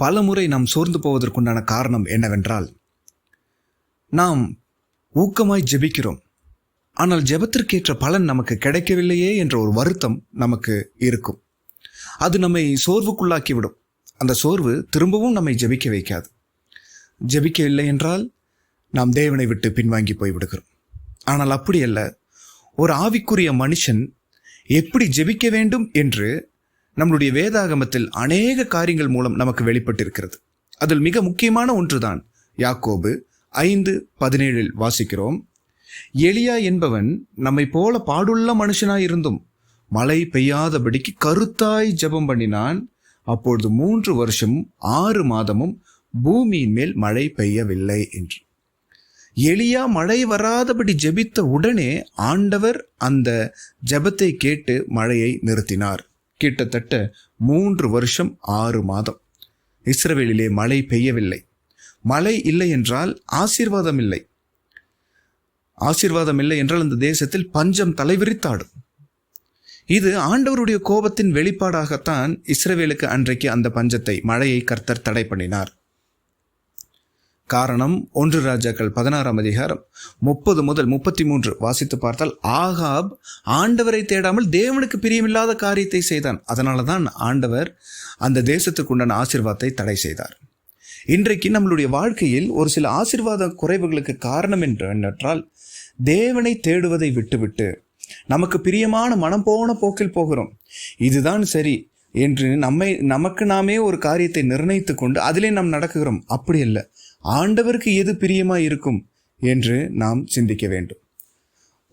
பல முறை நாம் சோர்ந்து போவதற்குண்டான காரணம் என்னவென்றால், நாம் ஊக்கமாய் ஜெபிக்கிறோம், ஆனால் ஜெபத்திற்கேற்ற பலன் நமக்கு கிடைக்கவில்லையே என்ற ஒரு வருத்தம் நமக்கு இருக்கும். அது நம்மை சோர்வுக்குள்ளாக்கிவிடும். அந்த சோர்வு திரும்பவும் நம்மை ஜெபிக்க வைக்காது. ஜெபிக்கவில்லை என்றால் நாம் தேவனை விட்டு பின்வாங்கி போய்விடுகிறோம். ஆனால் அப்படி அல்ல. ஒரு ஆவிக்குரிய மனுஷன் எப்படி ஜெபிக்க வேண்டும் என்று நம்முடைய வேதாகமத்தில் அநேக காரியங்கள் மூலம் நமக்கு வெளிப்பட்டிருக்கிறது. அதில் மிக முக்கியமான ஒன்றுதான் யாக்கோபு 5:17 வாசிக்கிறோம். எலியா என்பவன் நம்மை போல பாடுள்ள மனுஷனாயிருந்தும் மழை பெய்யாதபடிக்கு கருத்தாய் ஜெபம் பண்ணினான். அப்பொழுது 3 வருஷமும் 6 மாதமும் பூமியின் மேல் மழை பெய்யவில்லை என்று. எலியா மழை வராதபடி ஜெபித்த உடனே ஆண்டவர் அந்த ஜெபத்தை கேட்டு மழையை நிறுத்தினார். கிட்டத்தட்ட 3 வருஷம் 6 மாதம் இஸ்ரவேலிலே மழை பெய்யவில்லை. மழை இல்லை என்றால் ஆசீர்வாதம் இல்லை. ஆசீர்வாதம் இல்லை என்றால் அந்த தேசத்தில் பஞ்சம் தலைவிரித்தாடும். இது ஆண்டவருடைய கோபத்தின் வெளிப்பாடாகத்தான் இஸ்ரவேலுக்கு அன்றைக்கு அந்த பஞ்சத்தை, மழையை கர்த்தர் தடை பண்ணினார். காரணம் 1 ராஜாக்கள் 16 30 முதல் 33 வாசித்து பார்த்தால், ஆகாப் ஆண்டவரை தேடாமல் தேவனுக்கு பிரியமில்லாத காரியத்தை செய்தான். அதனால தான் ஆண்டவர் அந்த தேசத்துக்கு உண்டான ஆசீர்வாதத்தை தடை செய்தார். இன்றைக்கு நம்மளுடைய வாழ்க்கையில் ஒரு சில ஆசீர்வாத குறைவுகளுக்கு காரணம் என்னென்றால், தேவனை தேடுவதை விட்டுவிட்டு நமக்கு பிரியமான மனம் போன போக்கில் போகிறோம். இதுதான் சரி என்று நமக்கு நாமே ஒரு காரியத்தை நிர்ணயித்து கொண்டு அதிலே நாம் நடக்குகிறோம். அப்படி அல்ல. ஆண்டவருக்கு எது பிரியமாய் இருக்கும் என்று நாம் சிந்திக்க வேண்டும்.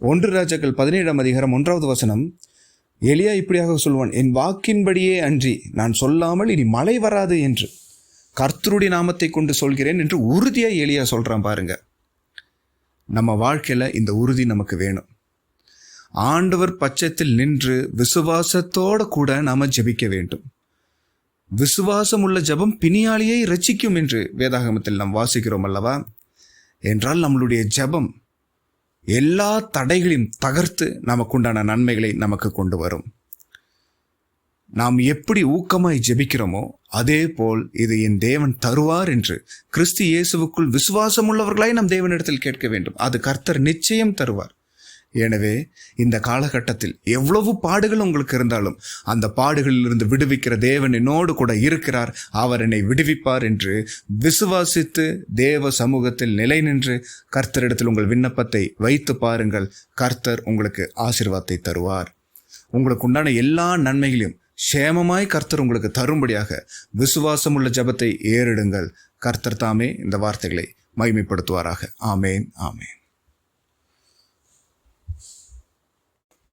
1 ராஜாக்கள் 17 1 எலியா இப்படியாக சொல்வான், என் வாக்கின்படியே அன்றி நான் சொல்லாமல் இனி மழை வராது என்று கர்த்தருடைய நாமத்தை கொண்டு சொல்கிறேன் என்று உறுதியாக எலியா சொல்றான். பாருங்க, நம்ம வாழ்க்கையில இந்த உறுதி நமக்கு வேணும். ஆண்டவர் பட்சத்தில் நின்று விசுவாசத்தோடு கூட நாம ஜெபிக்க வேண்டும். விசுவாசம் உள்ள ஜெபம் பிணியாளியை ரட்சிக்கும் என்று வேதாகமத்தில் நாம் வாசிக்கிறோம் அல்லவா? என்றால் நம்மளுடைய ஜெபம் எல்லா தடைகளையும் தகர்த்து நமக்குண்டான நன்மைகளை நமக்கு கொண்டு வரும். நாம் எப்படி ஊக்கமாய் ஜெபிக்கிறோமோ அதே போல் இது என் தேவன் தருவார் என்று கிறிஸ்து இயேசுவுக்குள் விசுவாசம் உள்ளவர்களாய் நம் தேவனிடத்தில் கேட்க வேண்டும். அது கர்த்தர் நிச்சயம் தருவார். எனவே இந்த காலகட்டத்தில் எவ்வளவு பாடுகள் உங்களுக்கு இருந்தாலும் அந்த பாடுகளிலிருந்து விடுவிக்கிற தேவன் என்னோடு கூட இருக்கிறார், அவர் என்னை விடுவிப்பார் என்று விசுவாசித்து தேவ சமூகத்தில் நிலை நின்று கர்த்தரிடத்தில் உங்கள் விண்ணப்பத்தை வைத்து பாருங்கள். கர்த்தர் உங்களுக்கு ஆசீர்வாதத்தை தருவார். உங்களுக்கு உண்டான எல்லா நன்மைகளையும் சேமமாய் கர்த்தர் உங்களுக்கு தரும்படியாக விசுவாசம் உள்ள ஜெபத்தை ஏறெடுங்கள். கர்த்தர் தாமே இந்த வார்த்தைகளை மகிமைப்படுத்துவாராக. ஆமேன், ஆமேன்.